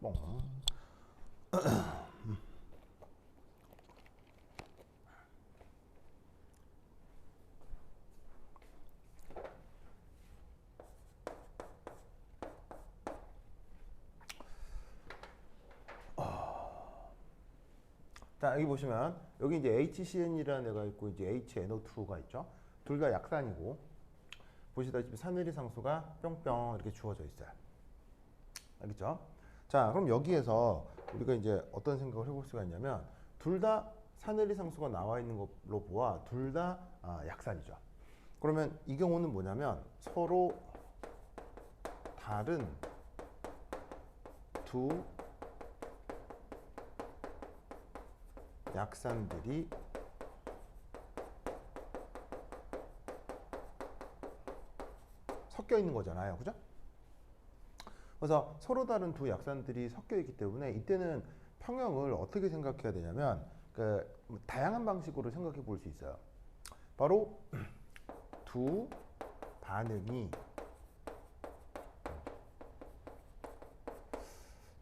뻥. 자, 여기 보시면 여기 이제 HCn이라는 애가 있고 이제 HNO2가 있죠. 둘 다 약산이고 보시다시피 산의리 상수가 뿅뿅 이렇게 주어져 있어요. 알겠죠? 자, 그럼 여기에서 우리가 이제 어떤 생각을 해볼 수가 있냐면 둘 다 산의리 상수가 나와 있는 걸로 보아 둘 다 약산이죠. 그러면 이 경우는 뭐냐면 서로 다른 두 약산들이 섞여 있는 거잖아요. 그죠? 그래서 서로 다른 두 약산들이 섞여 있기 때문에 이때는 평형을 어떻게 생각해야 되냐면 다양한 방식으로 생각해 볼 수 있어요. 바로 두 반응이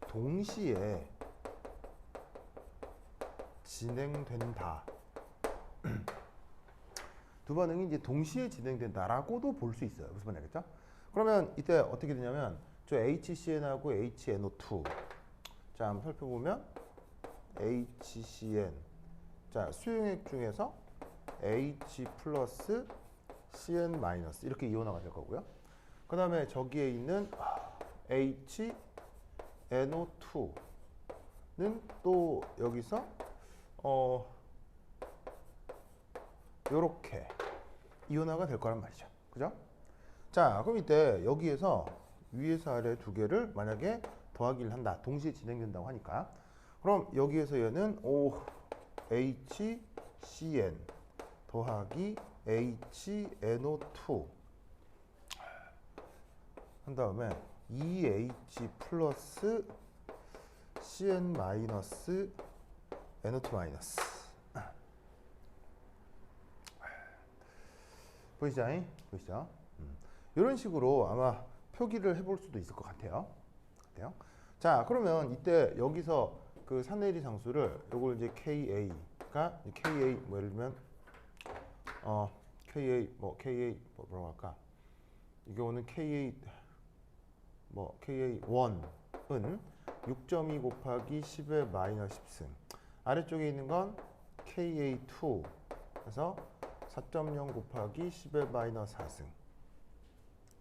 동시에 진행된다. 두 반응이 이제 동시에 진행된다라고도 볼 수 있어요. 무슨 말인지 알겠죠? 그러면 이때 어떻게 되냐면 저 HCn하고 HNO2 자 한번 살펴보면 HCN 자 수용액 중에서 H 플러스 CN 마이너스 이렇게 이온화가 될 거고요. 그 다음에 저기에 있는 HNO2는 또 여기서 요렇게 이온화가 될 거란 말이죠. 그죠? 자, 그럼 이때 여기에서 위에서 아래 두 개를 만약에 더하기를 한다. 동시에 진행된다고 하니까. 그럼 여기에서 얘는 OHCN 더하기 HNO2 한 다음에 EH 플러스 CN 마이너스 NO2 마이너스 보이시죠? 보이시죠? 이런 식으로 아마 표기를 해볼 수도 있을 것 같아요. 자, 그러면 이때 여기서 그 산내리 상수를 요걸 이제 KA가 KA 뭐 예를 들면 KA 뭐라고 할까? 이 경우는 KA 뭐 KA1은 6.2 곱하기 10의 마이너스 10승. 아래쪽에 있는 건 KA2 그래서 4.0 곱하기 10의 마이너스 4승.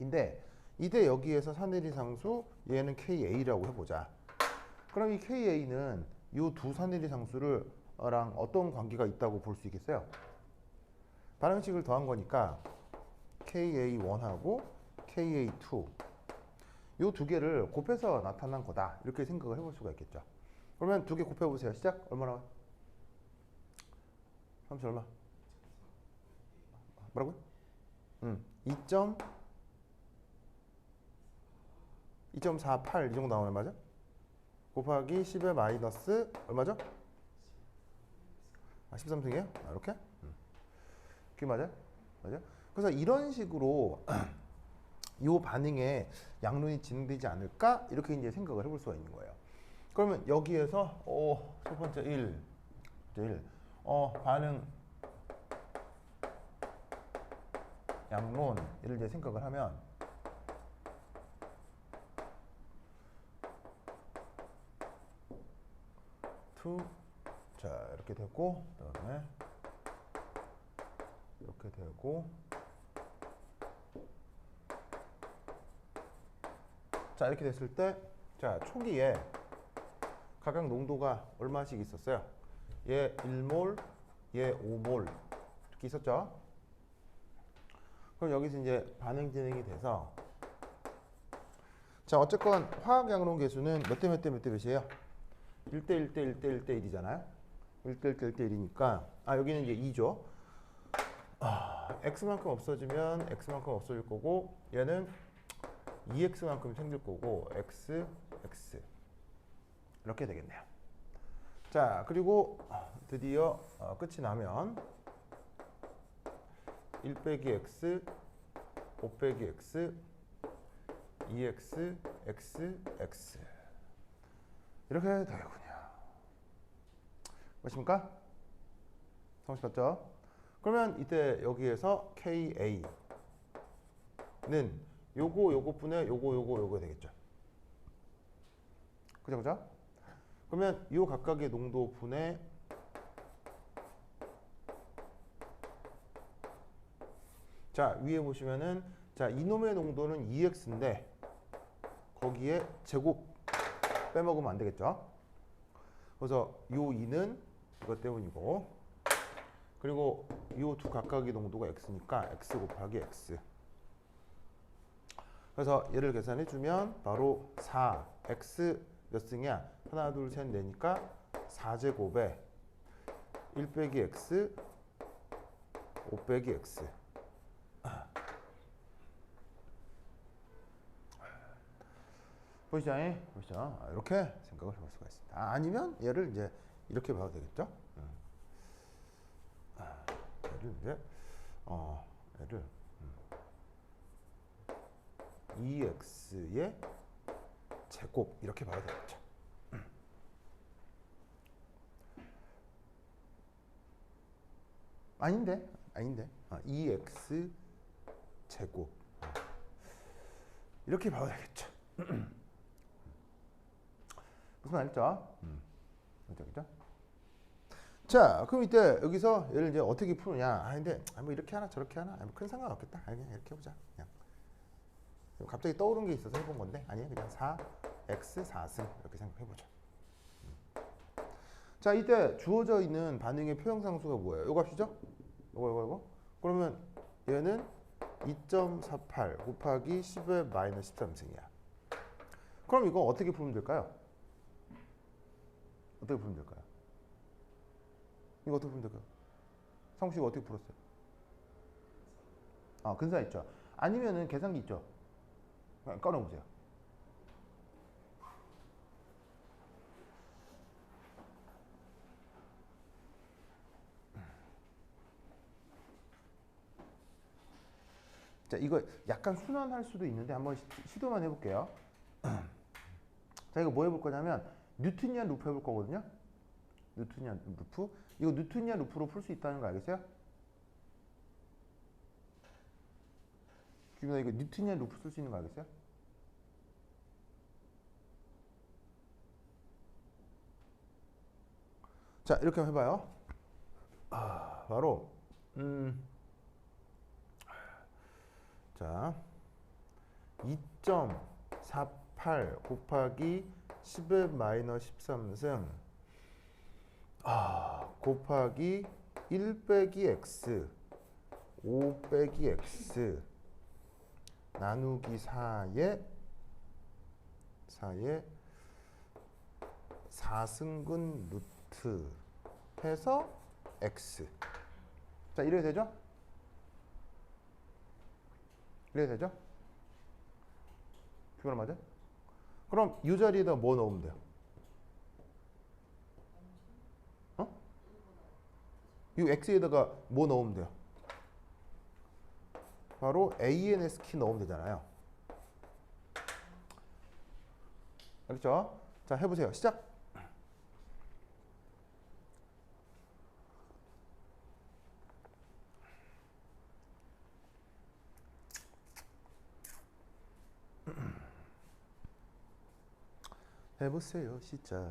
인데 이때 여기에서 산내리 상수 얘는 KA라고 해보자. 그럼 이 KA는 이 두 산내리 상수랑 어떤 관계가 있다고 볼 수 있겠어요? 반응식을 더한 거니까 KA1하고 KA2 이 두 개를 곱해서 나타난 거다. 이렇게 생각을 해볼 수가 있겠죠. 그러면 두 개 곱해보세요. 시작. 얼마 나와요? 30 얼마? 뭐라고요? 2.48 이 정도 나오면 맞아? 곱하기 10의 마이너스 얼마죠? 13승이에요? 이렇게? 그게 맞아요? 맞아요? 그래서 이런 식으로 이 반응에 양론이 진행되지 않을까? 이렇게 이제 생각을 해볼 수가 있는 거예요. 그러면 여기에서 첫 번째 1 반응 양론 이를 이제 생각을 하면 자 이렇게 되고 그다음에 이렇게 되고 자 이렇게 됐을 때 자 초기에 각각 농도가 얼마씩 있었어요? 얘 1몰, 얘 5몰 이렇게 있었죠? 그럼 여기서 이제 반응 진행이 돼서 자 어쨌건 화학 양론 계수는 몇 대 몇 대 몇 대 몇이에요? 1대 1대 1대 1대 1이잖아요. 1대 1대 1대 1이니까 여기는 이제 2죠. x만큼 없어지면 x만큼 없어질 거고 얘는 2x만큼 생길 거고 x 이렇게 되겠네요. 자 그리고 드디어 끝이 나면 1 빼기 x 5 빼기 x 2x x 이렇게 되군요. 맞습니까? 상식 같죠? 그러면 이때 여기에서 KA는 요거분의 요거 되겠죠. 그죠? 그러면 요 각각의 농도분의 자 위에 보시면은 자 이놈의 농도는 2x인데 거기에 제곱 빼먹으면 안 되겠죠. 그래서 요 2는 이것 때문이고 그리고 요 두 각각의 농도가 x니까 x 곱하기 x. 그래서 얘를 계산해 주면 바로 4 x 몇 승이야? 하나 둘 셋 내니까 4제곱에 1 빼기 x 5 빼기 x. 보시죠? 보시죠? 이렇게 생각을 해볼 수가 있습니다. 아니면 얘를 이제 이렇게 봐도 되겠죠? 얘를 이제 얘를 2x의 제곱 이렇게 봐도 되겠죠? 아닌데 2x 제곱 이렇게 봐도 되겠죠? 무슨 말이죠? 그죠? 자, 그럼 이때 여기서 얘를 이제 어떻게 푸느냐? 근데 뭐 이렇게 하나 저렇게 하나 큰 상관 없겠다. 그냥 이렇게 해보자. 그냥 갑자기 떠오른 게 있어서 해본 건데 아니에요. 그냥 4x 4승 이렇게 생각해보자. 자, 이때 주어져 있는 반응의 표형상수가 뭐예요? 요 값이죠? 이거. 그러면 얘는 2.48 곱하기 10의 마이너스 13승이야. 그럼 이거 어떻게 풀면 될까요? 어떻게 풀면 될까요? 이거 어떻게 풀면 될까요? 상식 어떻게 풀었어요? 근사 있죠. 아니면은 계산기 있죠. 그냥 꺼내보세요. 자, 이거 약간 순환할 수도 있는데 한번 시도만 해볼게요. 자, 이거 뭐 해볼 거냐면 뉴트니안 루프 해볼 거거든요. 뉴트니안 루프. 이거 뉴트니안 루프로 풀 수 있다는 거 알겠어요? 기분아 이거 뉴트니안 루프 쓸 수 있는 거 알겠어요? 자, 이렇게 한번 해봐요. 바로 자 2.48 곱하기 10의 마이너스 13승 곱하기 1 빼기 x 5 빼기 x 나누기 4에 4승근 루트 해서 x. 자, 이래야 되죠? 그거 맞아? 그럼 이 자리에다 뭐 넣으면 돼요? 이 x에다가 뭐 넣으면 돼요? 바로 ans 키 넣으면 되잖아요. 알겠죠? 자, 해보세요. 시작. 해보세요. 시작.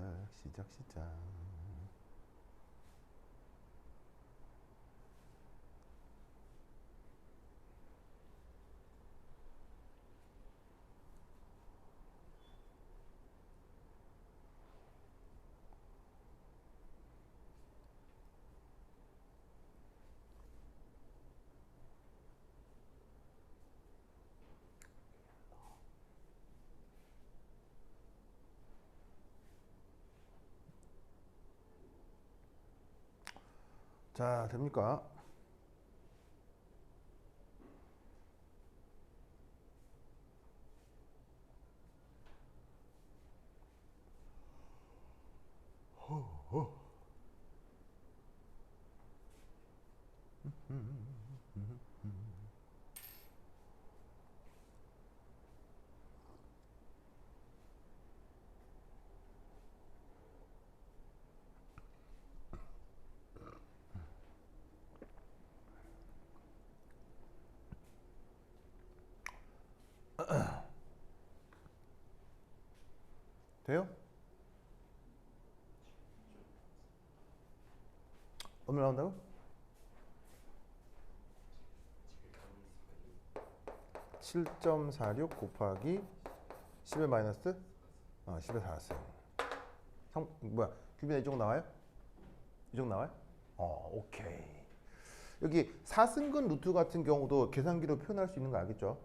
자, 됩니까? 돼요? 얼마 나온다고? 7.46 곱하기 10의 마이너스 10의 4승. 뭐야? 규빈아 이 정도 나와요? 이 정도 나와요? 오케이. 여기 4승근 루트 같은 경우도 계산기로 표현할 수 있는 거 알겠죠?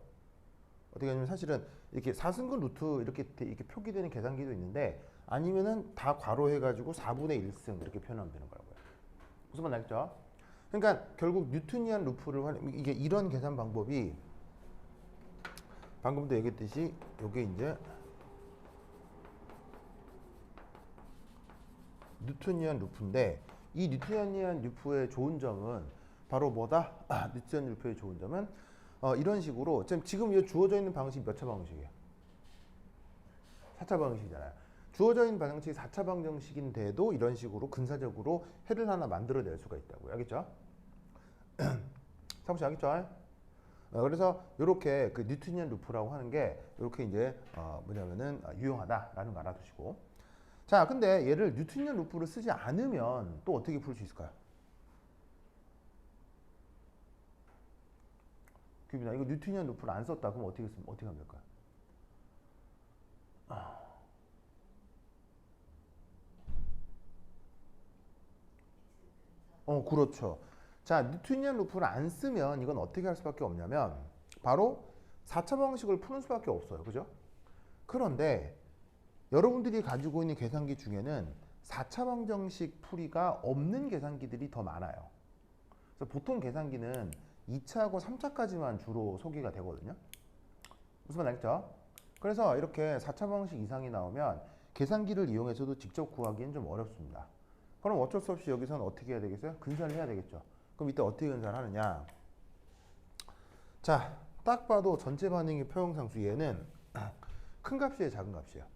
어떻게 하냐면 사실은 이렇게 4승근 루트 이렇게 표기되는 계산기도 있는데 아니면은 다 괄호해가지고 4분의 1승 이렇게 표현하면 되는 거라고요. 무슨 말 알겠죠? 그러니까 결국 뉴트니안 루프를 이게 이런 계산 방법이 방금도 얘기했듯이 요게 이제 뉴트니안 루프인데 이 뉴트니안 루프의 좋은 점은 바로 뭐다? 뉴트니안 루프의 좋은 점은 이런 식으로 지금 이 주어져 있는 방식이 몇 차 방정식이에요? 4차 방정식이잖아요. 주어져 있는 방정식이 4차 방정식인데도 이런 식으로 근사적으로 해를 하나 만들어낼 수가 있다고요. 알겠죠? 사무실 알겠죠? 그래서 이렇게 그 뉴트니안 루프라고 하는 게 이렇게 이제 뭐냐면은 유용하다라는 거 알아두시고. 자, 근데 얘를 뉴트니안 루프를 쓰지 않으면 또 어떻게 풀 수 있을까요? 규빈아, 이거 뉴트니안 루프를 안 썼다. 그럼 어떻게 하면 될까요? 그렇죠. 자, 뉴트니안 루프를 안 쓰면 이건 어떻게 할 수밖에 없냐면 바로 4차 방식을 푸는 수밖에 없어요. 그죠? 그런데 여러분들이 가지고 있는 계산기 중에는 4차 방정식 풀이가 없는 계산기들이 더 많아요. 그래서 보통 계산기는 2차하고 3차까지만 주로 소개가 되거든요. 무슨 말 알겠죠? 그래서 이렇게 4차 방식 이상이 나오면 계산기를 이용해서도 직접 구하기는 좀 어렵습니다. 그럼 어쩔 수 없이 여기서는 어떻게 해야 되겠어요? 근사를 해야 되겠죠. 그럼 이때 어떻게 근사를 하느냐? 자, 딱 봐도 전체 반응의 표형상수 얘는 큰 값이에요, 작은 값이에요?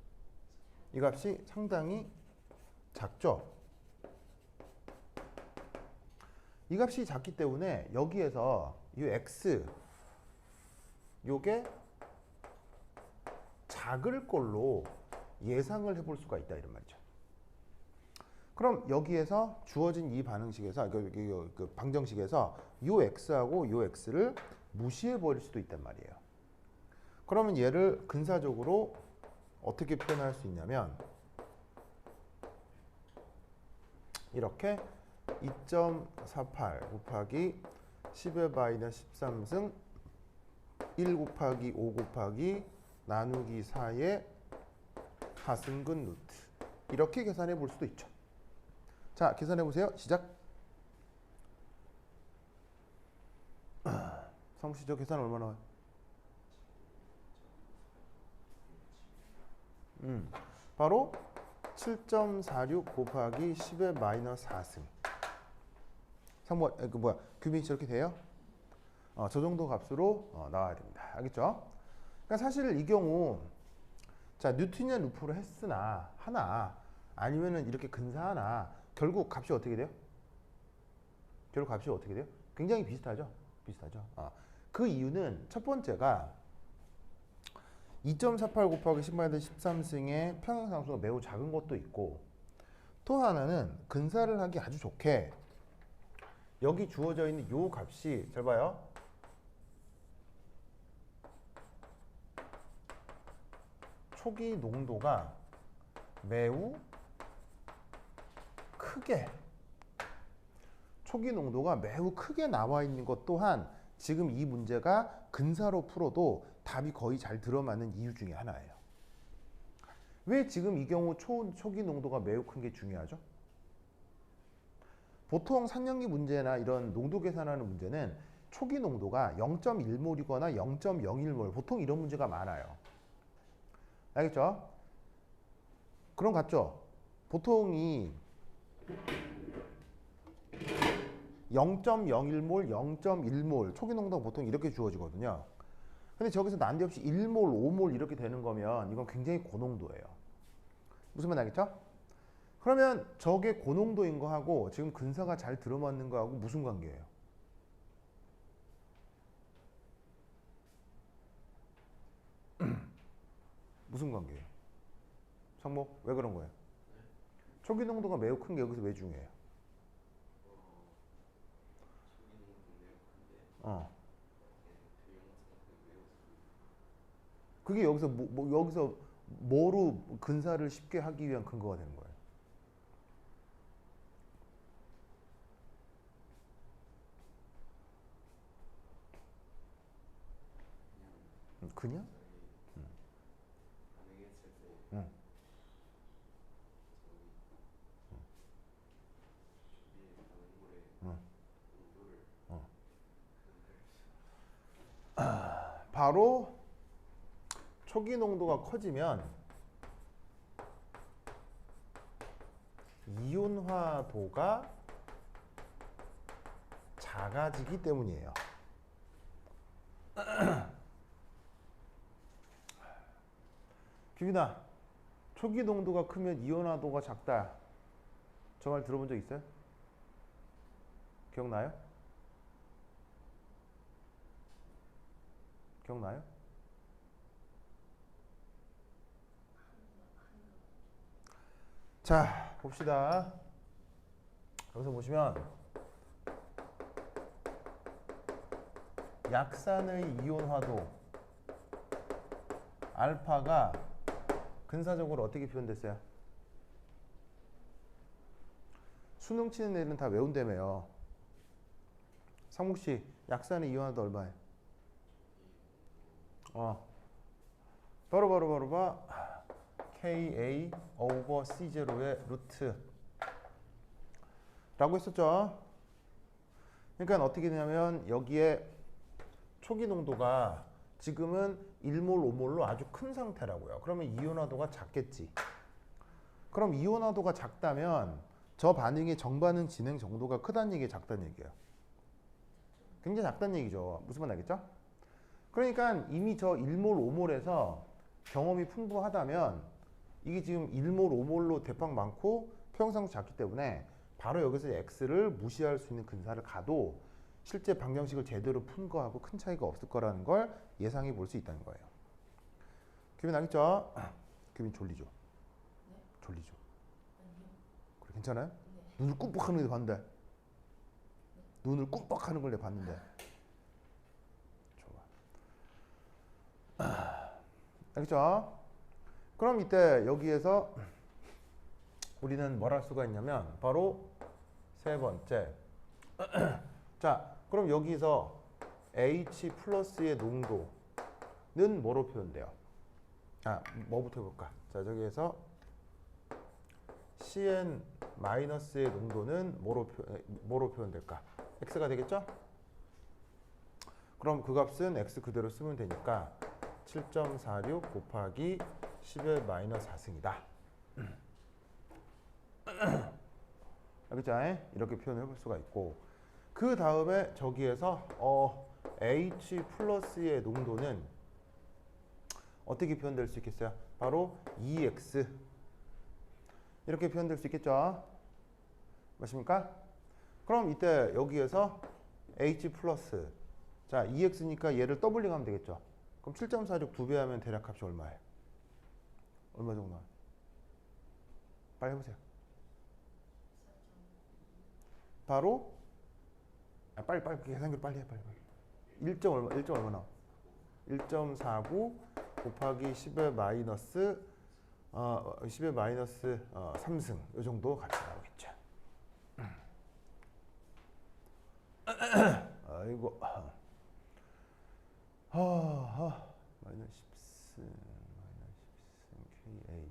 이 값이 상당히 작죠? 이 값이 작기 때문에 여기에서 이 x 요게 작을 걸로 예상을 해볼 수가 있다 이런 말이죠. 그럼 여기에서 주어진 이 반응식에서 그 방정식에서 요 x하고 요 x를 무시해 버릴 수도 있단 말이에요. 그러면 얘를 근사적으로 어떻게 표현할 수 있냐면 이렇게 2.48 곱하기 10의 마이너스 13승 1 곱하기 5 곱하기 나누기 4의 하승근 루트 이렇게 계산해 볼 수도 있죠. 자, 계산해 보세요. 시작. 성씨 저 계산 얼마 나와요? 바로 7.46 곱하기 10의 마이너스 4승. 상모 그 뭐야? 규빈이 저렇게 돼요? 저 정도 값으로 나와야 됩니다. 알겠죠? 그러니까 사실 이 경우 자 뉴트니안 루프를 했으나 하나 아니면은 이렇게 근사하나 결국 값이 어떻게 돼요? 결국 값이 어떻게 돼요? 굉장히 비슷하죠? 비슷하죠? 그 이유는 첫 번째가 2.48 곱하기 10-13승의 평행상수가 매우 작은 것도 있고 또 하나는 근사를 하기 아주 좋게 여기 주어져 있는 요 값이 잘 봐요. 초기 농도가 매우 크게 초기 농도가 매우 크게 나와 있는 것 또한 지금 이 문제가 근사로 풀어도 답이 거의 잘 들어맞는 이유 중에 하나예요. 왜 지금 이 경우 초기 농도가 매우 큰 게 중요하죠? 보통 산연기 문제나 이런 농도 계산하는 문제는 초기 농도가 0.1몰이거나 0.01몰 보통 이런 문제가 많아요. 알겠죠? 그런 거 같죠? 보통 이 0.01몰, 0.1몰 초기 농도가 보통 이렇게 주어지거든요. 근데 저기서 난데없이 1몰, 5몰 이렇게 되는 거면 이건 굉장히 고농도예요. 무슨 말 알겠죠? 그러면 저게 고농도인 거하고 지금 근사가 잘 들어맞는 거하고 무슨 관계예요? 무슨 관계예요? 성모 왜 그런 거예요? 초기 농도가 매우 큰 게 여기서 왜 중요해요? 어. 그게 여기서 여기서 뭐로 근사를 쉽게 하기 위한 근거가 되는 거예요. 그냥? 응. 응. 어. 바로 초기 농도가 커지면 이온화도가 작아지기 때문이에요. 규빈아, 초기 농도가 크면 이온화도가 작다. 저 말 들어본 적 있어요? 기억나요? 기억나요? 자, 봅시다. 여기서 보시면 약산의 이온화도 알파가 근사적으로 어떻게 표현됐어요? 수능 치는 애들은 다 외운다며요. 상묵씨, 약산의 이온화도 얼마예요? 바로 봐. Ka over C0의 루트 라고 했었죠. 그러니까 어떻게 되냐면 여기에 초기 농도가 지금은 1몰, 5몰로 아주 큰 상태라고요. 그러면 이온화도가 작겠지. 그럼 이온화도가 작다면 저 반응의 정반응 진행 정도가 크다는 얘기예요, 작다는 얘기예요? 굉장히 작다는 얘기죠. 무슨 말 알겠죠? 그러니까 이미 저 1몰, 5몰에서 경험이 풍부하다면 이게 지금 1몰, 5몰로 대빵 많고 표현상도 작기 때문에 바로 여기서 X를 무시할 수 있는 근사를 가도 실제 방정식을 제대로 푼 거하고 큰 차이가 없을 거라는 걸 예상해 볼 수 있다는 거예요. 규빈 알겠죠? 규빈 졸리죠? 네? 졸리죠? 아니요. 그래 괜찮아요? 네. 눈을 끔뻑하는 걸 봤는데 눈을 끔뻑하는 걸 내가 봤는데 좋아. 알겠죠? 그럼 이때 여기에서 우리는 뭘 할 수가 있냐면 바로 세 번째 자 그럼 여기서 H 플러스의 농도는 뭐로 표현돼요? 뭐부터 해볼까? 자 저기에서 CN 마이너스의 농도는 뭐로 표현될까? X가 되겠죠? 그럼 그 값은 X 그대로 쓰면 되니까 7.46 곱하기 10의 마이너스 4승이다. 알겠죠? 이렇게 표현해 볼 수가 있고 그 다음에 저기에서 H 플러스의 농도는 어떻게 표현될 수 있겠어요? 바로 EX 이렇게 표현될 수 있겠죠? 맞습니까? 그럼 이때 여기에서 H 플러스 자 EX니까 얘를 더블링하면 되겠죠? 그럼 7.46 두 배 하면 대략 값이 얼마예요? 얼마 정도? 빨리 해보세요. 바로 빨리 계산기로 빨리 해 빨리 1점 얼마 나와? 1.49 곱하기 10의 마이너스 10의 마이너스 3승 이 정도 값이 나오겠죠. 아이고 마이너스 10승 KA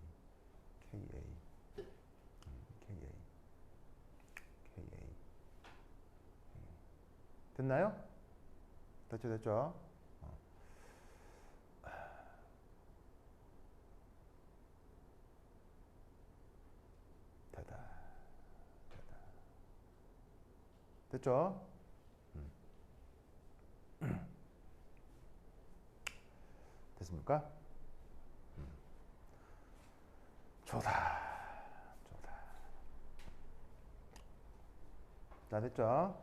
됐나요? 됐죠? 됐죠? 됐습니까? 좋다. 자, 됐죠?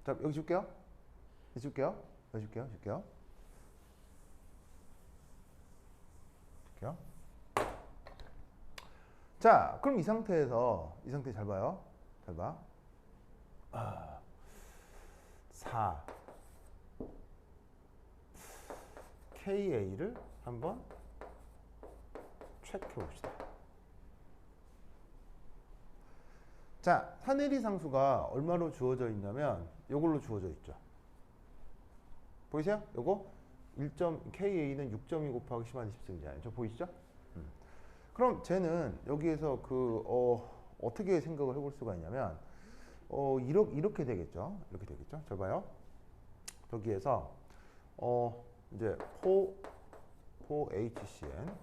자, 여기 줄게요. 여기 줄게요. 볼게요. 자, 그럼 이 상태에서 이 상태 잘 봐요. 잘 봐. 4 KA를 한번 체크해 봅시다. 자, 산해리 상수가 얼마로 주어져 있냐면 이걸로 주어져 있죠. 보이세요? 요거 KA는 6.2 곱하기 10한 10승이잖아요. 저 보이시죠? 그럼 쟤는 여기에서 어떻게 생각을 해볼 수가 있냐면 이렇게 되겠죠. 이렇게 되겠죠. 잘 봐요. 여기에서 이제 HCN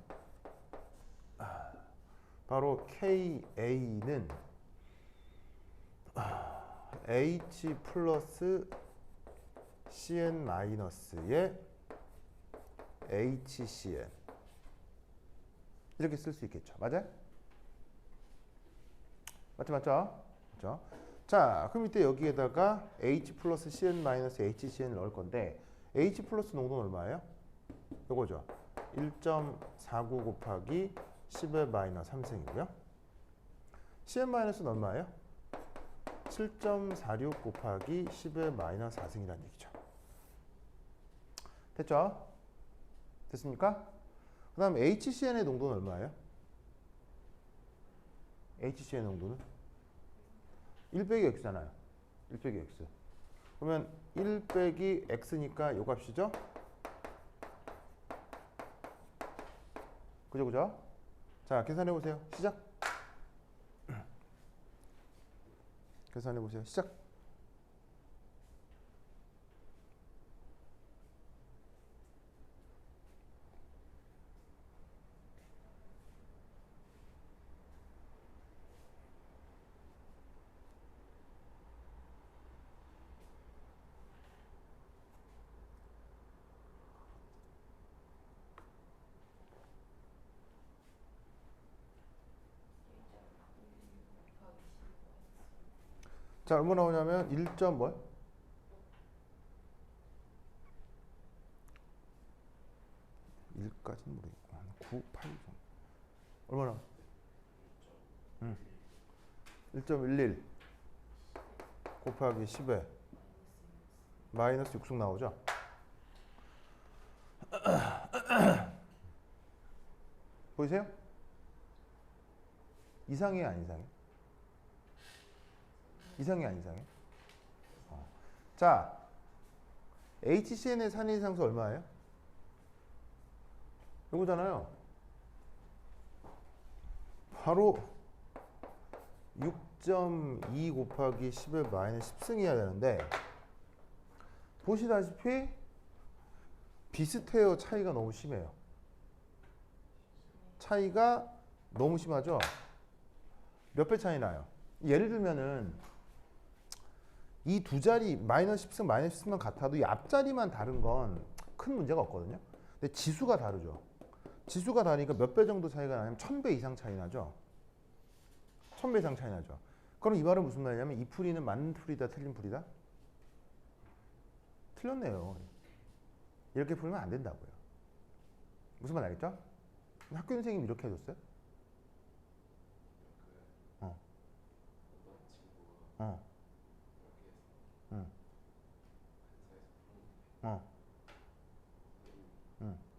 바로 KA는 H 플러스 CN 마이너스의 HCN 이렇게 쓸 수 있겠죠. 맞아요? 맞죠? 자, 그럼 이때 여기에다가 H 플러스 CN 마이너스 HCN을 넣을 건데 H 플러스 농도는 얼마예요? 요거죠. 1.49 곱하기 10의 마이너스 3승이고요. CN 마이너스는 얼마예요? 7.46 곱하기 10의 마이너스 4승이라는 얘기죠. 됐죠? 됐습니까? 그 다음 HCN의 농도는 얼마예요? HCN 농도는 1 빼기 X잖아요. 1 빼기 X. 그러면 1 빼기 X니까 요 값이죠? 그죠? 자, 계산해 보세요. 시작. 계산해 보세요. 시작. 자, 얼마 나오냐면 1점 뭘? 1까지는 모르겠고 한 9, 8 정도. 얼마나? 1.11 곱하기 10에 마이너스 6승 나오죠? 보이세요? 이상해요, 안 이상해? 이상해, 안 이상해? 자, HCN의 산해상수 얼마예요? 요거잖아요. 바로 6.2 곱하기 10의 마이너스 10승이어야 되는데 보시다시피 비슷해요. 차이가 너무 심해요. 차이가 너무 심하죠? 몇 배 차이 나요? 예를 들면은 이 두 자리 마이너스 10승 마이너스 10승만 같아도 이 앞자리만 다른 건 큰 문제가 없거든요. 근데 지수가 다르죠. 지수가 다르니까 몇 배 정도 차이가 나냐면 1000배 이상 차이 나죠. 1000배 이상 차이 나죠. 그럼 이 말은 무슨 말이냐면 이 풀이는 맞는 풀이다 틀린 풀이다? 틀렸네요. 이렇게 풀면 안 된다고요. 무슨 말 알겠죠? 학교 선생님이 이렇게 해줬어요?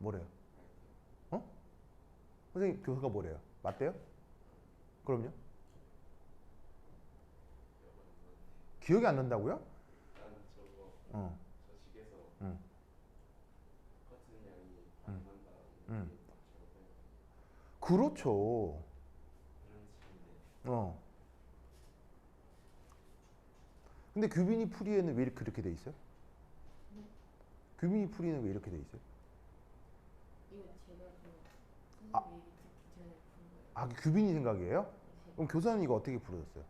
뭐래요? 선생님 교사가 뭐래요? 맞대요? 그럼요? 기억이 안 난다고요? 그렇죠. 근데 규빈이 풀이에는 왜 그렇게 돼 있어요? 규빈이 풀이는 왜 이렇게 돼 있어요? 이거 제가 그 선생님 얘기 듣기 전에 본 거예요. 규빈이 생각이에요? 그럼 교사는 이거 어떻게 풀어줬어요?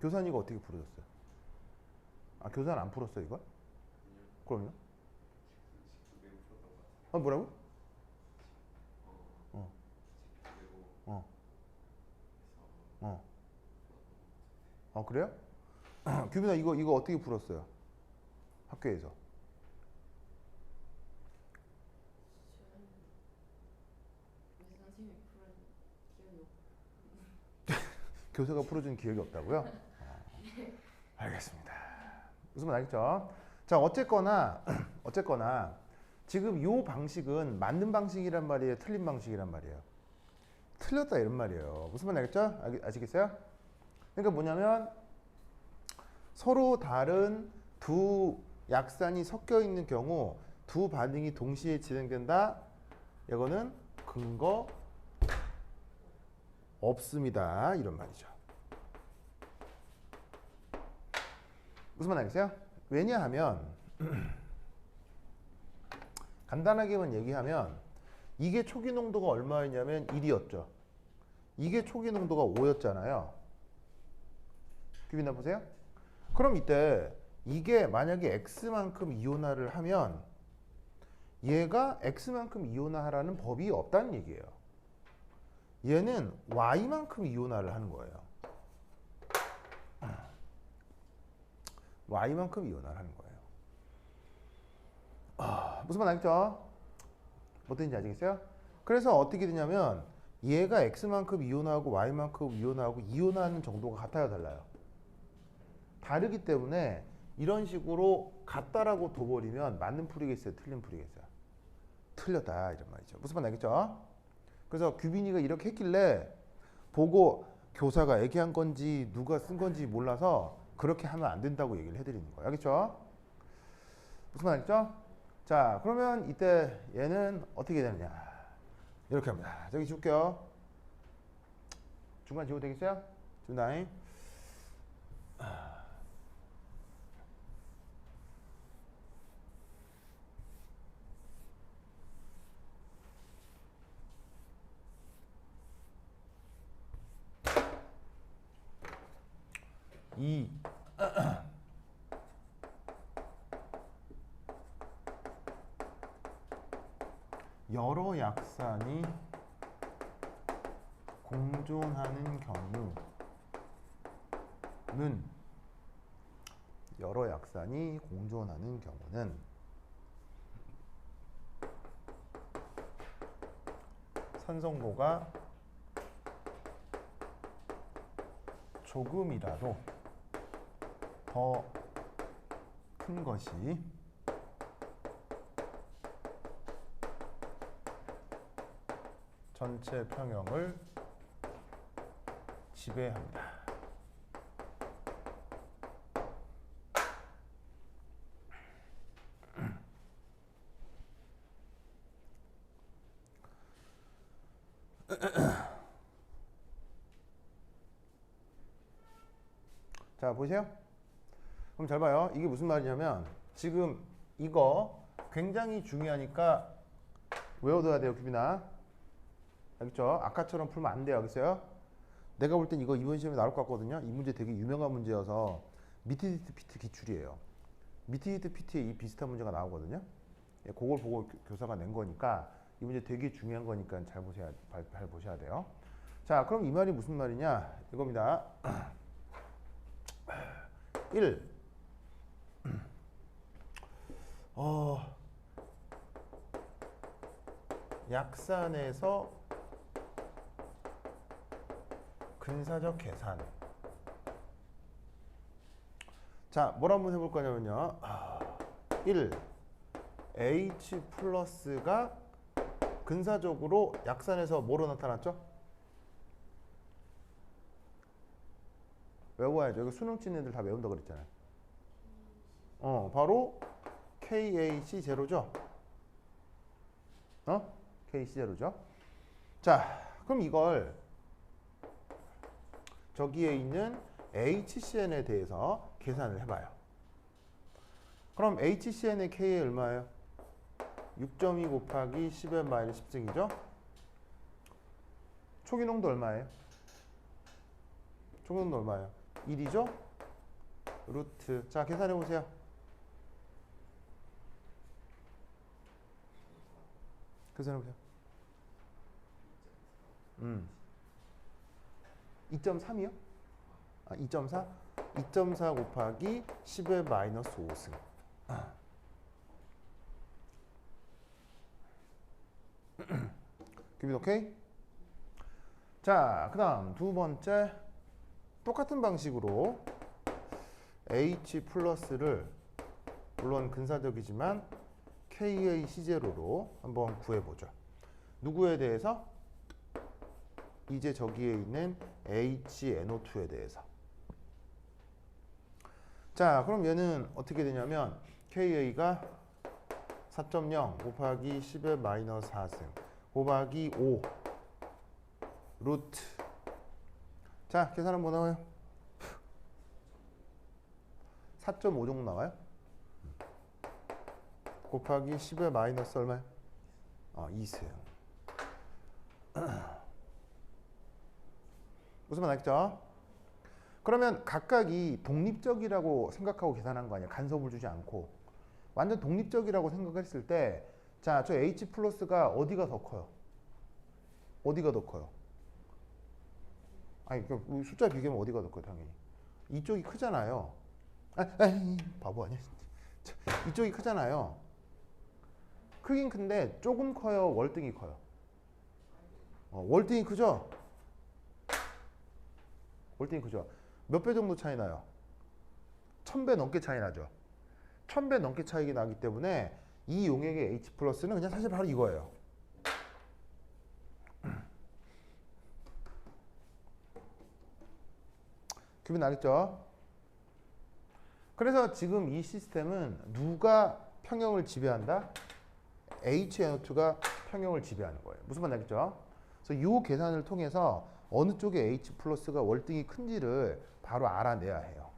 교사는 이거 어떻게 풀어줬어요? 교사는 안 풀었어 이걸? 그럼요? 뭐라고? 그래요? 규빈아 이거 어떻게 풀었어요? 학교에서 교사가 풀어준 기억이 없다고요? 알겠습니다. 무슨 말 알겠죠? 자, 어쨌거나 지금 이 방식은 맞는 방식이란 말이에요? 틀린 방식이란 말이에요? 틀렸다 이런 말이에요. 무슨 말 알겠죠? 아시겠어요? 그러니까 뭐냐면 서로 다른 두 약산이 섞여 있는 경우 두 반응이 동시에 진행된다. 이거는 근거 없습니다. 이런 말이죠. 무슨 말 알겠어요? 왜냐하면 간단하게만 얘기하면 이게 초기 농도가 얼마였냐면 1이었죠. 이게 초기 농도가 5였잖아요. 규빈아 보세요. 그럼 이때 이게 만약에 X만큼 이온화를 하면 얘가 X만큼 이온화하라는 법이 없다는 얘기예요. 얘는 Y만큼 이온화를 하는 거예요. Y만큼 이온화를 하는 거예요. 무슨 말 알겠죠? 뭐 뜻인지 아시겠어요? 그래서 어떻게 되냐면 얘가 X만큼 이온화하고 Y만큼 이온화하고 이온화하는 정도가 같아요, 달라요? 다르기 때문에 이런 식으로 같다라고 둬버리면 맞는 풀이겠어요, 틀린 풀이겠어요? 틀렸다 이런 말이죠. 무슨 말 알겠죠? 그래서 규빈이가 이렇게 했길래 보고 교사가 얘기한 건지 누가 쓴 건지 몰라서 그렇게 하면 안 된다고 얘기를 해드리는 거예요. 알겠죠? 무슨 말 알겠죠? 자, 그러면 이때 얘는 어떻게 되느냐? 이렇게 합니다. 저기 지울게요. 중간 지워도 되겠어요? 지운다잉. 이 여러 약산이 공존하는 경우는 산성도가 조금이라도 더 큰 것이 전체 평형을 지배합니다. 자, 보세요. 그럼 잘 봐요. 이게 무슨 말이냐면 지금 이거 굉장히 중요하니까 외워둬야 돼요, 규빈아. 알겠죠? 아까처럼 풀면 안 돼요. 알겠어요? 내가 볼 땐 이거 이번 시험에 나올 것 같거든요. 이 문제 되게 유명한 문제여서 미트히트 피트 기출이에요. 미트히트 피트에 이 비슷한 문제가 나오거든요. 예, 그걸 보고 교사가 낸 거니까 이 문제 되게 중요한 거니까 잘 보셔야 돼요. 자, 그럼 이 말이 무슨 말이냐? 이겁니다. 1. 약산에서 근사적 계산. 자, 뭘 한번 해볼 거냐면요. 1. H 플러스가 근사적으로 약산에서 뭐로 나타났죠? 외워야죠. 이거 수능 치는 애들 다 외운다 그랬잖아요. 바로 KAC0죠? KC0죠? 자, 그럼 이걸 저기에 있는 HCN에 대해서 계산을 해봐요. 그럼 HCN의 K에 얼마예요? 6.2 곱하기 10의 마이너스 10승이죠? 초기 농도 얼마예요? 초기 농도 얼마예요? 1이죠? 루트. 자, 계산해 보세요. 계산해 보세요. 2.3이요? 2.4? 2.4 곱하기 10의 마이너스 5승. 규빈 오케이? 자, 그 다음 두 번째 똑같은 방식으로 H 플러스를 물론 근사적이지만 KA 시제로로 한번 구해보죠. 누구에 대해서? 이제 저기에 있는 HNO2에 대해서. 자, 그럼 얘는 어떻게 되냐면 KA가 4.0 곱하기 10의 마이너스 4승 곱하기 5 루트. 자, 계산은 뭐 나와요? 4.5 정도 나와요? 곱하기 10의 마이너스 얼마요? 2승. 무슨 말 알겠죠? 그러면 각각이 독립적이라고 생각하고 계산한 거 아니야? 간섭을 주지 않고. 완전 독립적이라고 생각했을 때, 자, 저 H 플러스가 어디가 더 커요? 어디가 더 커요? 아니, 그러니까 숫자 비교하면 어디가 더 커요, 당연히? 이쪽이 크잖아요. 바보 아니야? 이쪽이 크잖아요. 크긴 큰데 조금 커요, 월등히 커요? 월등히 크죠? 월등히 크죠? 몇 배 정도 차이 나요? 1000배 넘게 차이 나죠? 1000배 넘게 차이가 나기 때문에 이 용액의 H 플러스는 그냥 사실 바로 이거예요. 기분 나겠죠? 그래서 지금 이 시스템은 누가 평형을 지배한다? HNO2가 평형을 지배하는 거예요. 무슨 말 나겠죠? 그래서 이 계산을 통해서 어느 쪽에 H 플러스가 월등히 큰지를 바로 알아내야 해요.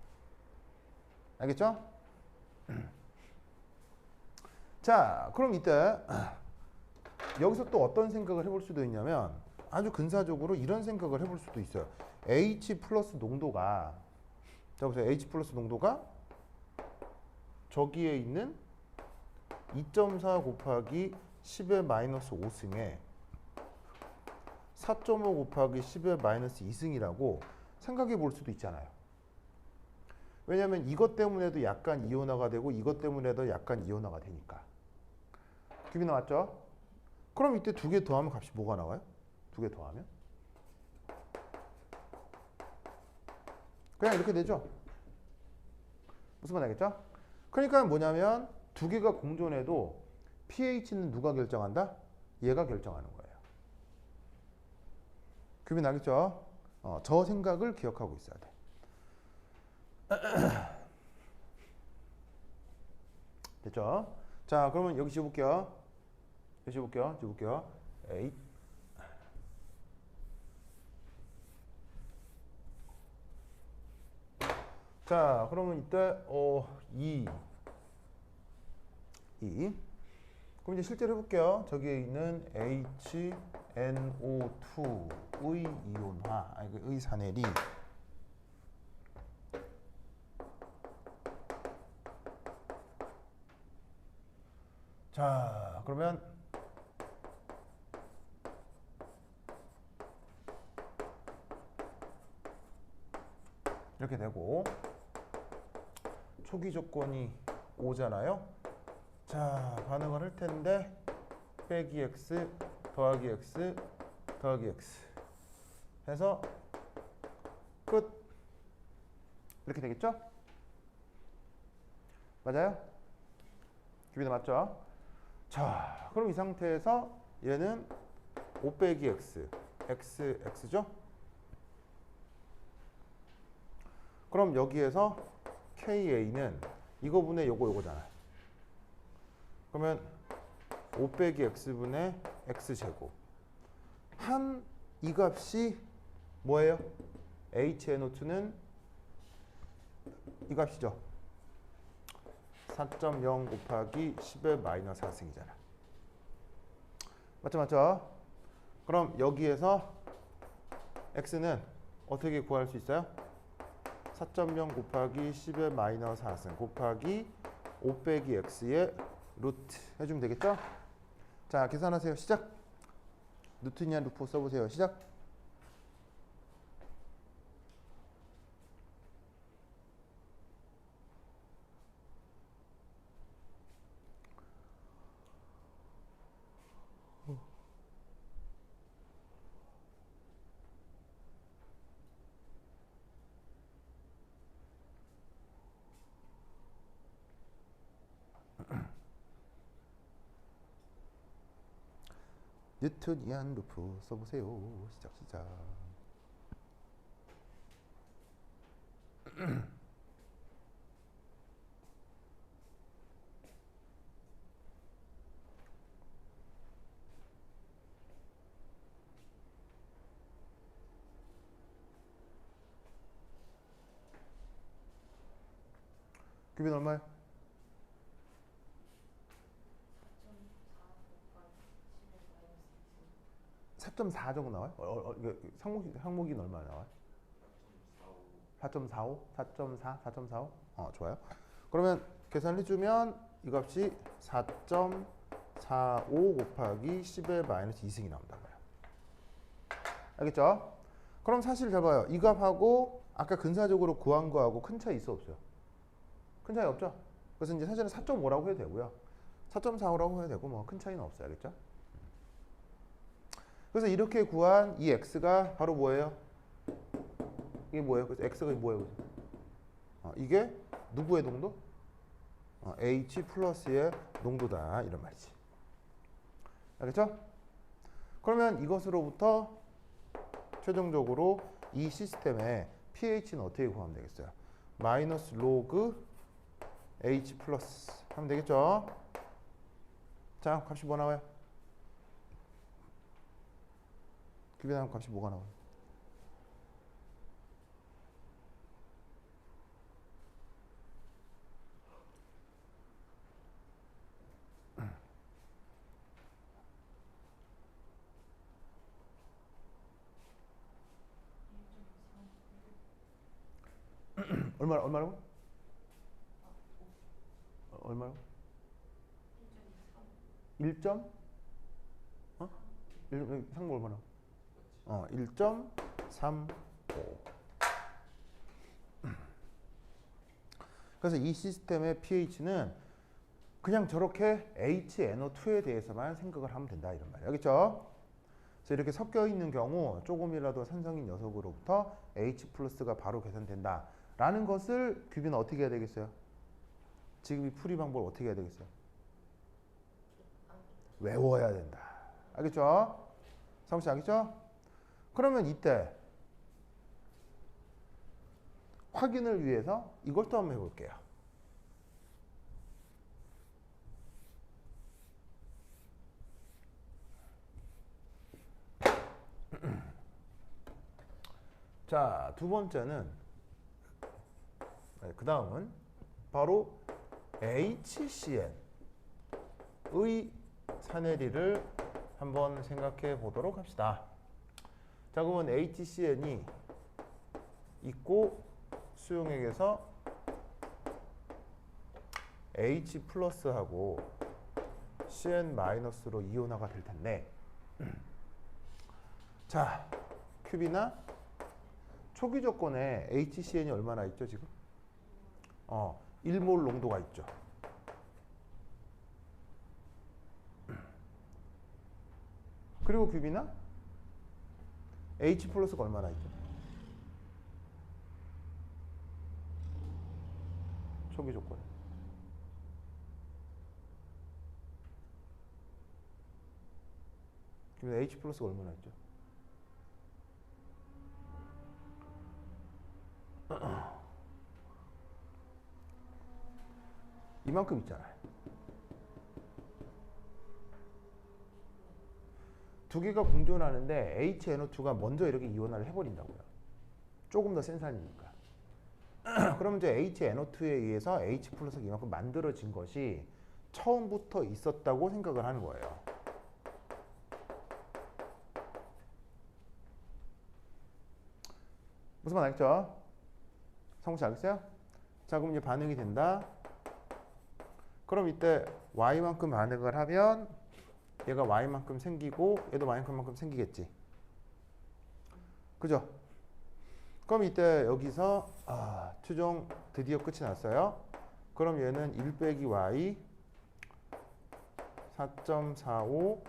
알겠죠? 자, 그럼 이때 여기서 또 어떤 생각을 해볼 수도 있냐면 아주 근사적으로 이런 생각을 해볼 수도 있어요. H 플러스 농도가, 자 보세요. H 플러스 농도가 저기에 있는 2.4 곱하기 10의 마이너스 5승에 4.5 곱하기 10의 마이너스 2승이라고 생각해 볼 수도 있잖아요. 왜냐하면 이것 때문에도 약간 이온화가 되고 이것 때문에도 약간 이온화가 되니까. 기분 나왔죠? 그럼 이때 두 개 더하면 값이 뭐가 나와요? 두 개 더하면? 그냥 이렇게 되죠? 무슨 말 알겠죠? 그러니까 뭐냐면 두 개가 공존해도 pH는 누가 결정한다? 얘가 결정하는 거예요. 기분 나겠죠? 저 생각을 기억하고 있어야 돼. 됐죠? 자, 그러면 여기 지워볼게요. 여기 지워볼게요. 에잇. 자, 그러면 이때 2. 그럼 이제 실제로 해볼게요. 저기에 있는 HNO2의 이온화, 의 산해리. 자, 그러면 이렇게 되고 초기 조건이 5잖아요. 자, 반응을 할 텐데 빼기 x 더하기 x 더하기 x 해서 끝. 이렇게 되겠죠? 맞아요? 기분이 맞죠? 자, 그럼 이 상태에서 얘는 5 빼기 x, x죠? 그럼 여기에서 KA는 이거분의 요거잖아. 그러면 5 빼기 x분의 x제곱. 한 이 값이 뭐예요? HNO2는 이 값이죠. 4.0 곱하기 10의 마이너스 4승이잖아. 맞죠? 그럼 여기에서 x는 어떻게 구할 수 있어요? 4.0 곱하기 10의 마이너스 4승 곱하기 5 빼기 x의 루트 해주면 되겠죠? 자, 계산하세요. 시작. 뉴턴이한 루트 써보세요. 시작. 뉴턴이안 루프 써보세요. 시작. 큐빈 얼마야? 4.4 정도 나와요? 항목인 얼마 나와요? 4.45? 4.4? 4.45? 좋아요. 그러면 계산을 해주면 이 값이 4.45 곱하기 10의 마이너스 2승이 나온단 말이에요. 알겠죠? 그럼 사실 잘 봐요. 이 값하고 아까 근사적으로 구한 거하고 큰 차이 있어 없어요? 큰 차이 없죠? 그래서 이제 사실은 4.5라고 해도 되고요. 4.45라고 해도 되고 뭐 큰 차이는 없어요. 알겠죠? 그래서 이렇게 구한 이 x가 바로 뭐예요? 이게 뭐예요? 그래서 x가 뭐예요? 이게 누구의 농도? H 플러스의 농도다 이런 말이지. 알겠죠? 그러면 이것으로부터 최종적으로 이 시스템의 pH는 어떻게 구하면 되겠어요? 마이너스 로그 H 플러스 하면 되겠죠? 자, 값이 뭐 나와요? 큐비나는 값이 뭐가 나와요? 얼마라고? 얼마라고? 1점? 상모 얼마나? 1.35. 그래서 이 시스템의 pH는 그냥 저렇게 HNO2에 대해서만 생각을 하면 된다 이런 말이에요. 알겠죠? 그래서 이렇게 섞여 있는 경우 조금이라도 산성인 녀석으로부터 H 플러스가 바로 계산된다 라는 것을 규빈은 어떻게 해야 되겠어요? 지금 이 풀이 방법을 어떻게 해야 되겠어요? 외워야 된다. 알겠죠? 상우씨 알겠죠? 그러면 이때 확인을 위해서 이것도 한번 해볼게요. 자, 두 번째는 그 다음은 바로 HCn의 사내리를 한번 생각해 보도록 합시다. 자, 그러면 HCn이 있고 수용액에서 H 플러스하고 Cn 마이너스로 이온화가 될 텐데 자, 큐비나 초기 조건에 HCn이 얼마나 있죠, 지금? 1몰 농도가 있죠. 그리고 큐비나 H 플러스가 얼마나 있죠? 초기 조건에. 그러면 H 플러스가 얼마나 있죠? 이만큼 있잖아요. 두 개가 공존하는데 HNO2가 먼저 이렇게 이온화를 해버린다고요. 조금 더 센 산이니까. 그러면 이제 HNO2에 의해서 H 플러스가 이만큼 만들어진 것이 처음부터 있었다고 생각을 하는 거예요. 무슨 말 알겠죠? 성우 씨 알겠어요? 자, 그럼 이제 반응이 된다. 그럼 이때 Y만큼 반응을 하면 얘가 Y만큼 생기고 얘도 Y만큼 생기겠지. 그죠? 그럼 이때 여기서 최종 드디어 끝이 났어요. 그럼 얘는 1 빼기 Y 4.45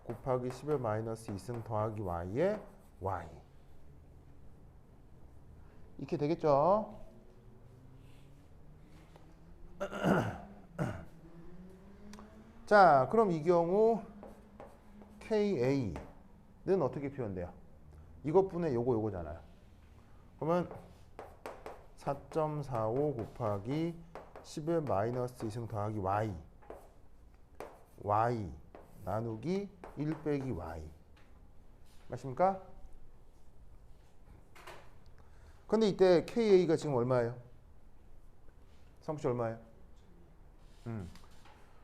곱하기 10의 마이너스 2승 더하기 Y의 Y 이렇게 되겠죠? 자, 그럼 이 경우 KA는 어떻게 표현돼요? 이것분의 요거잖아요. 그러면 4.45 곱하기 10의 마이너스 2승 더하기 y 나누기 1 빼기 y 맞습니까? 근데 이때 KA가 지금 얼마예요? 상식 얼마예요?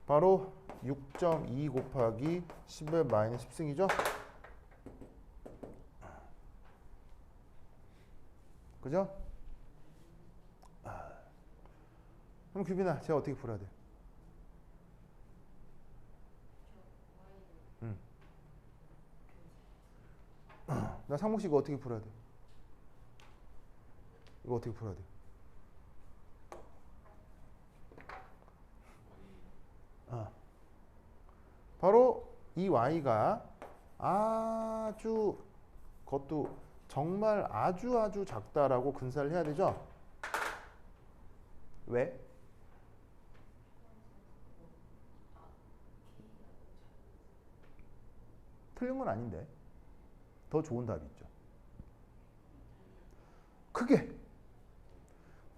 바로 6.2 곱하기 10의 마이너스 10승이죠? 그죠? 그럼 규빈아, 제가 어떻게 풀어야 돼? 나 상목씨 이거 어떻게 풀어야 돼? 이거 어떻게 풀어야 돼? 바로 이 y가 아주 그것도 정말 아주 작다라고 근사를 해야 되죠? 왜? 틀린 건 아닌데 더 좋은 답이 있죠. 크게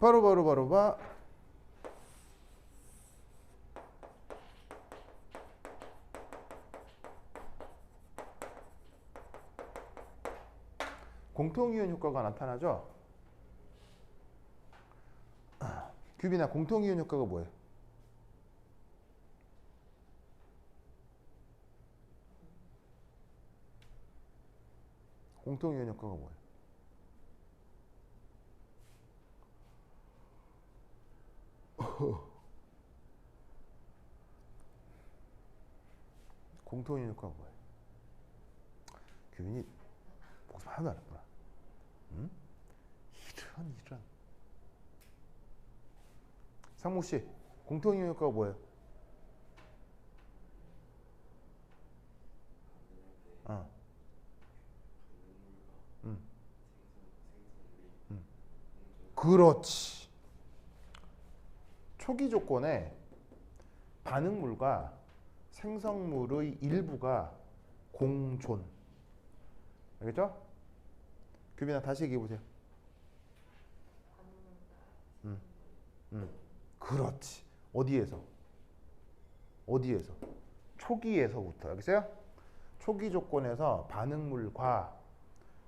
바로 봐 공통이온 효과가 나타나죠. 규빈아, 공통이온 효과가 뭐예요? 공통이온 효과가 뭐예요? 공통이온 효과가 뭐예요? 규빈이 목소리 하나도 안 했구나. 응? 이런. 상무씨, 공통이온 효과가 뭐예요? 그렇지. 초기 조건에 반응물과 생성물의 일부가 공존. 알겠죠? 규빈아, 다시 얘기해 보세요. 그렇지. 어디에서? 초기에서부터. 알겠어요? 초기 조건에서 반응물과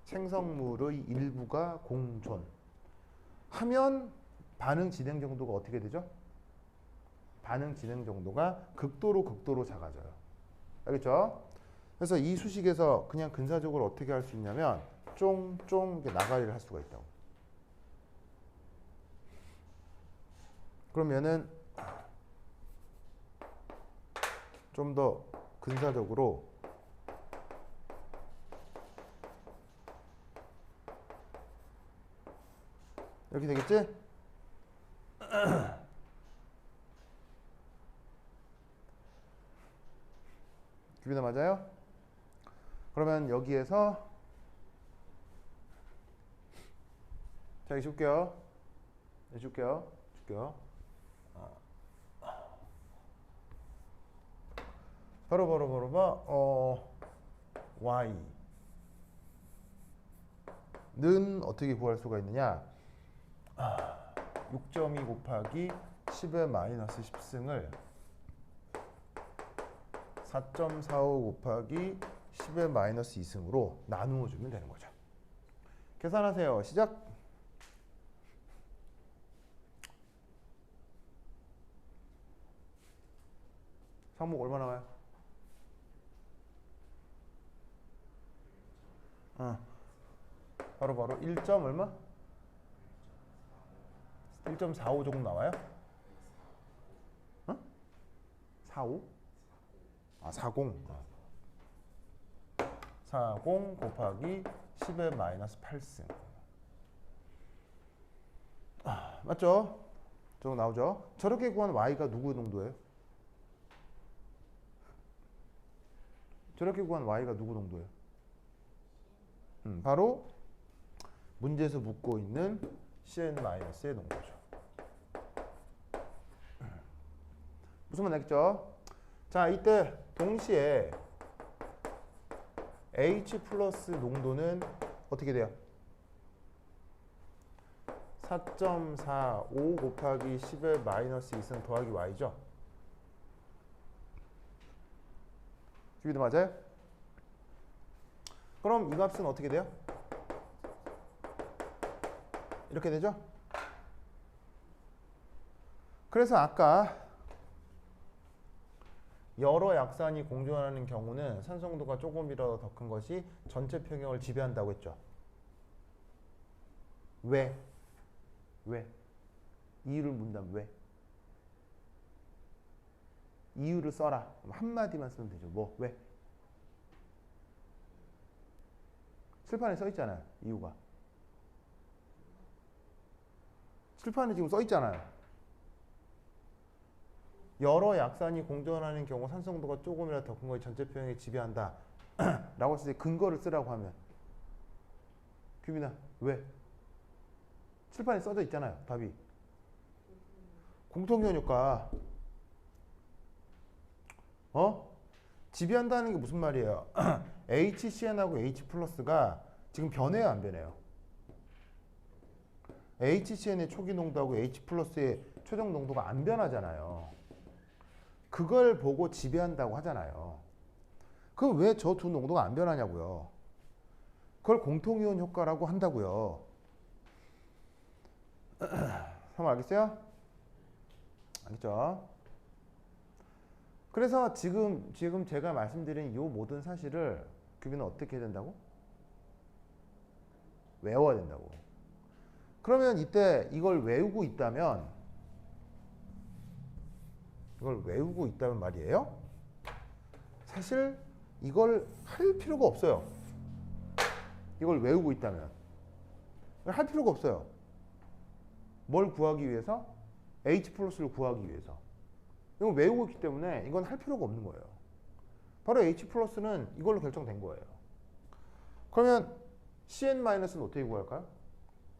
생성물의 일부가 공존. 하면 반응 진행 정도가 어떻게 되죠? 반응 진행 정도가 극도로 작아져요. 알겠죠? 그래서 이 수식에서 그냥 근사적으로 어떻게 할 수 있냐면 쫑쫑 나가리를 할 수가 있다고. 그러면은 좀 더 근사적으로 이렇게 되겠지? 규빈아 맞아요? 그러면 여기에서 자, 이거 줄게요. 바로 봐. y는 어떻게 구할 수가 있느냐? 6.2 곱하기 10의 마이너스 10승을 4.45 곱하기 10의 마이너스 2승으로 나누어 주면 되는 거죠. 계산하세요. 시작. 상목 얼마 나와요? 바로 1. 얼마? 1.45 조금 나와요? 45? 40. 40 곱하기 10의 마이너스 8승. 맞죠? 저거 나오죠? 저렇게 구한 y가 누구 농도예요? 저렇게 구한 y가 누구 농도예요? 바로 문제에서 묻고 있는 CN-의 농도죠. 무슨 말 알겠죠? 자, 이때 동시에 H 플러스 농도는 어떻게 돼요? 4.45 곱하기 10의 마이너스 2승 더하기 y죠? 주기도 맞아요? 그럼 이 값은 어떻게 돼요? 이렇게 되죠? 그래서 아까 여러 약산이 공존하는 경우는 산성도가 조금이라도 더 큰 것이 전체 평형을 지배한다고 했죠. 왜? 왜? 이유를 묻는다면 왜? 이유를 써라. 한마디만 쓰면 되죠. 뭐? 왜? 칠판에 써 있잖아요. 이유가. 칠판에 지금 써 있잖아요. 여러 약산이 공존하는 경우 산성도가 조금이라도 더 큰 것이 전체 평형에 지배한다. 라고 했을 때 근거를 쓰라고 하면 규민아 왜? 칠판에 써져 있잖아요. 답이. 공통이온 효과. 지배한다는 게 무슨 말이에요? HCn하고 H 플러스가 지금 변해요, 안 변해요? HCn의 초기 농도하고 H 플러스의 최종 농도가 안 변하잖아요. 그걸 보고 지배한다고 하잖아요. 그럼 왜 저 두 농도가 안 변하냐고요? 그걸 공통이온 효과라고 한다고요. 한번 알겠어요? 알겠죠? 그래서 지금 제가 말씀드린 이 모든 사실을 규빈은 어떻게 해야 된다고? 외워야 된다고. 그러면 이때 이걸 외우고 있다면 말이에요. 사실 이걸 할 필요가 없어요. 이걸 외우고 있다면 할 필요가 없어요. 뭘 구하기 위해서? H 플러스를 구하기 위해서. 이건 외우고 있기 때문에 이건 할 필요가 없는 거예요. 바로 H 플러스는 이걸로 결정된 거예요. 그러면 CN-는 어떻게 구할까요?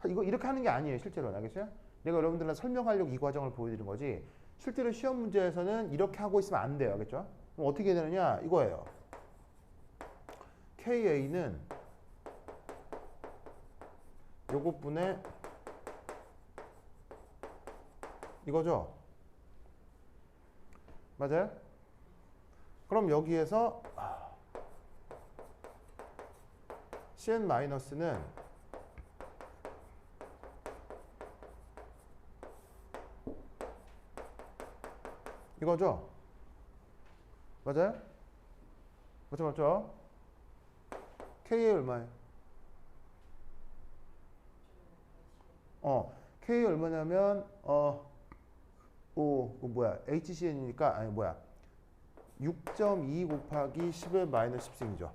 이거 이렇게 하는 게 아니에요. 실제로는. 알겠어요? 내가 여러분들한테 설명하려고 이 과정을 보여드린 거지 실제로 시험 문제에서는 이렇게 하고 있으면 안 돼요. 알겠죠? 그럼 어떻게 해야 되느냐? 이거예요. KA는 요것분의 이거죠? 맞아요? 그럼 여기에서 CN-는 이거죠? 맞아요? 맞죠? K에 얼마예요? K에 얼마냐면 HCn이니까 6.2 곱하기 10의 마이너스 10승이죠.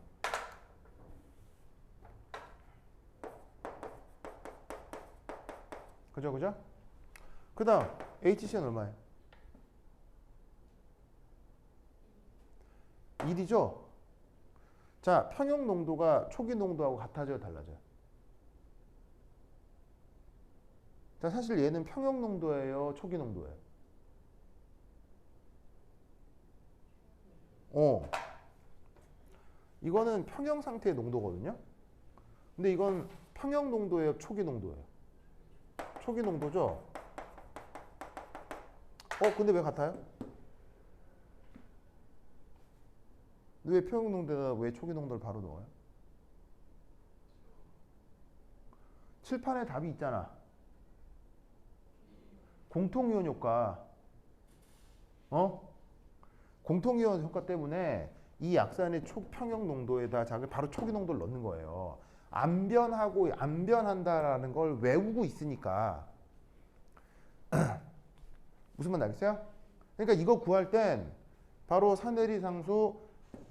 그죠? 그 다음 HCn 얼마예요? 1이죠? 자, 평형 농도가 초기 농도하고 같아져요, 달라져요? 자, 사실 얘는 평형 농도예요, 초기 농도예요? 이거는 평형 상태의 농도거든요? 근데 이건 평형 농도예요, 초기 농도예요? 초기 농도죠? 근데 왜 같아요? 왜 평형 농도에다 왜 초기 농도를 바로 넣어요? 칠판에 답이 있잖아. 공통이온 효과. 공통이온 효과 때문에 이 약산의 초평형 농도에다 자기 바로 초기 농도를 넣는 거예요. 안 변하고 안 변한다라는 걸 외우고 있으니까. 무슨 말 알겠어요? 그러니까 이거 구할 땐 바로 사내리 상수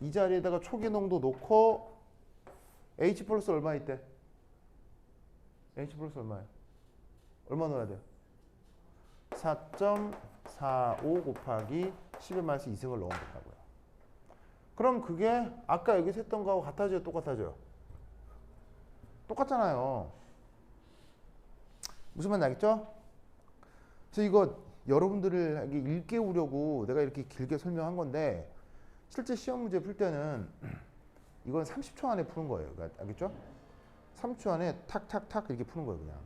이 자리에다가 초기 농도 놓고 H 플러스 얼마 있대? H 플러스 얼마예요? 얼마 넣어야 돼요? 4.45 곱하기 10의 마이너스 2승을 넣으면 된다고요. 그럼 그게 아까 여기서 했던 거하고 같아져요? 똑같아져요? 똑같잖아요. 무슨 말인지 알겠죠? 그래서 이거 여러분들을 일깨우려고 내가 이렇게 길게 설명한 건데 실제 시험 문제 풀 때는 이건 30초 안에 푸는 거예요. 그러니까 알겠죠? 3초 안에 탁탁탁 이렇게 푸는 거예요, 그냥.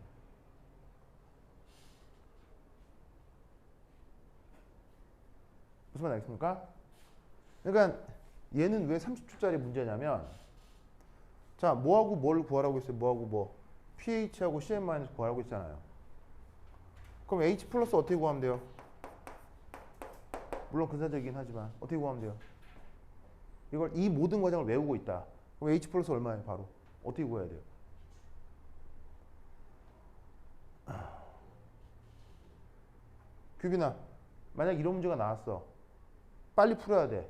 무슨 말 알겠습니까? 그러니까 얘는 왜 30초짜리 문제냐면 자, 뭐하고 뭘 구하라고 했어요? 뭐하고 뭐 pH하고 CN- 구하라고 했잖아요. 그럼 H 플러스 어떻게 구하면 돼요? 물론 근사적이긴 하지만 어떻게 구하면 돼요? 이걸 이 모든 과정을 외우고 있다. 그럼 H 플러스 얼마예요? 바로 어떻게 구해야 돼요? 규빈아, 만약 이런 문제가 나왔어. 빨리 풀어야 돼.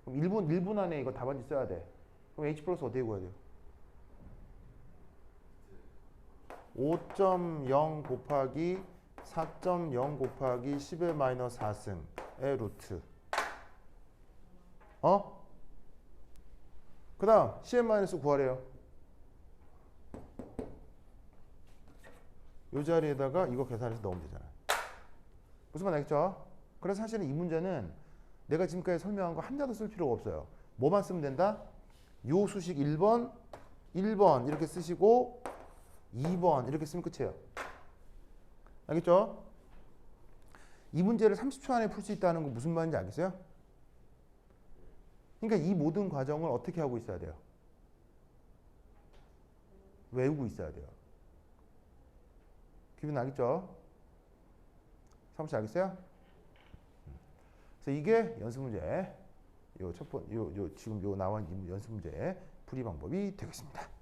그럼 1분 안에 이거 답안지 써야 돼. 그럼 H 플러스 어떻게 구해야 돼요? 5.0 곱하기 4.0 곱하기 10의 마이너스 4승의 루트. 어? 그 다음 CN 마이너스 구하래요. 이 자리에다가 이거 계산해서 넣으면 되잖아요. 무슨 말 알겠죠? 그래서 사실은 이 문제는 내가 지금까지 설명한 거 한자도 쓸 필요가 없어요. 뭐만 쓰면 된다? 요 수식 1번 이렇게 쓰시고 2번 이렇게 쓰면 끝이에요. 알겠죠? 이 문제를 30초 안에 풀 수 있다는 건 무슨 말인지 알겠어요? 그러니까 이 모든 과정을 어떻게 하고 있어야 돼요? 외우고 있어야 돼요. 기분 알겠죠? 사무실 알겠어요? 그래서 이게 연습 문제, 요 지금 요 나와 있는 연습 문제 풀이 방법이 되겠습니다.